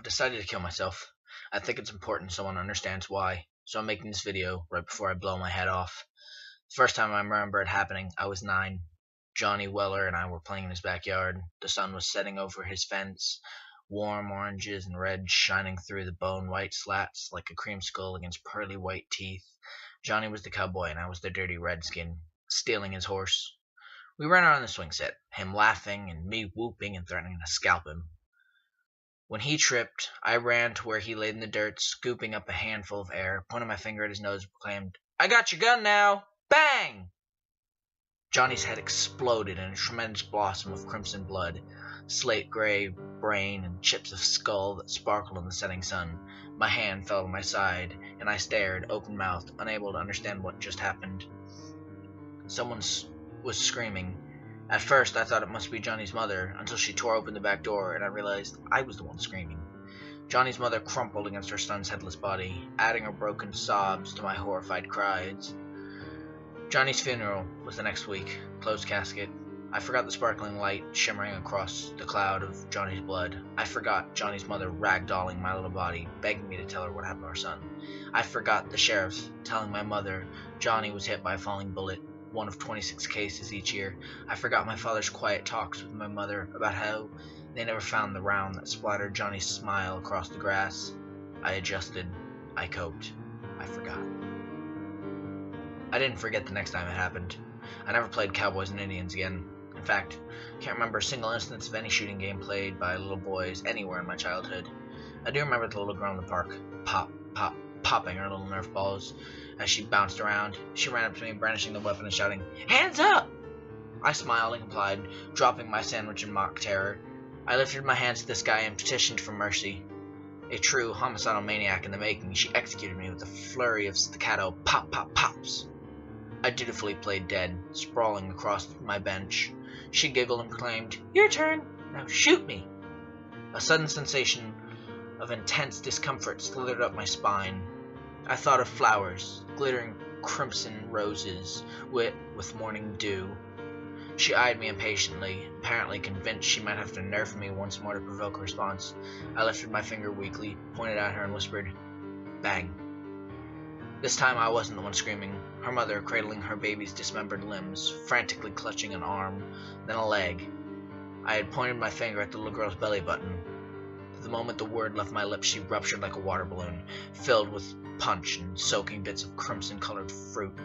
decided to kill myself. I think it's important someone understands why, so I'm making this video right before I blow my head off. The first time I remember it happening, I was 9. Johnny Weller and I were playing in his backyard. The sun was setting over his fence, warm oranges and reds shining through the bone-white slats like a creamsicle against pearly white teeth. Johnny was the cowboy and I was the dirty redskin, stealing his horse. We ran around the swing set, him laughing and me whooping and threatening to scalp him. When he tripped, I ran to where he lay in the dirt, scooping up a handful of air, pointed my finger at his nose, and proclaimed, "I got your gun now!" Bang! Johnny's head exploded in a tremendous blossom of crimson blood, slate-gray brain, and chips of skull that sparkled in the setting sun. My hand fell to my side, and I stared, open-mouthed, unable to understand what just happened. Someone was screaming. At first, I thought it must be Johnny's mother, until she tore open the back door, and I realized I was the one screaming. Johnny's mother crumpled against her son's headless body, adding her broken sobs to my horrified cries. Johnny's funeral was the next week, closed casket. I forgot the sparkling light shimmering across the cloud of Johnny's blood. I forgot Johnny's mother ragdolling my little body, begging me to tell her what happened to our son. I forgot the sheriff telling my mother Johnny was hit by a falling bullet, one of 26 cases each year. I forgot my father's quiet talks with my mother about how they never found the round that splattered Johnny's smile across the grass. I adjusted. I coped. I forgot. I didn't forget the next time it happened. I never played Cowboys and Indians again. In fact, I can't remember a single instance of any shooting game played by little boys anywhere in my childhood. I do remember the little girl in the park, popping her little Nerf balls as she bounced around. She ran up to me, brandishing the weapon and shouting, "Hands up!" I smiled and complied, dropping my sandwich in mock terror. I lifted my hands to the sky and petitioned for mercy. A true homicidal maniac in the making, she executed me with a flurry of staccato pops. I dutifully played dead, sprawling across my bench. She giggled and proclaimed, "Your turn! Now shoot me!" A sudden sensation of intense discomfort slithered up my spine. I thought of flowers, glittering crimson roses, wet with morning dew. She eyed me impatiently, apparently convinced she might have to nerf me once more to provoke a response. I lifted my finger weakly, pointed at her, and whispered, "Bang." This time I wasn't the one screaming, her mother cradling her baby's dismembered limbs, frantically clutching an arm, then a leg. I had pointed my finger at the little girl's belly button. The moment the word left my lips, she ruptured like a water balloon, filled with punch and soaking bits of crimson-colored fruit.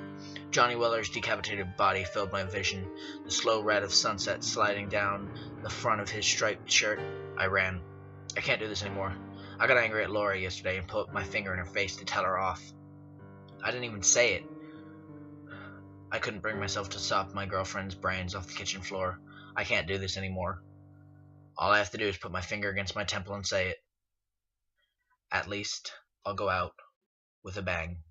Johnny Weller's decapitated body filled my vision, the slow red of sunset sliding down the front of his striped shirt. I ran. I can't do this anymore. I got angry at Laura yesterday and put my finger in her face to tell her off. I didn't even say it. I couldn't bring myself to sop my girlfriend's brains off the kitchen floor. I can't do this anymore. All I have to do is put my finger against my temple and say it. At least, I'll go out with a bang.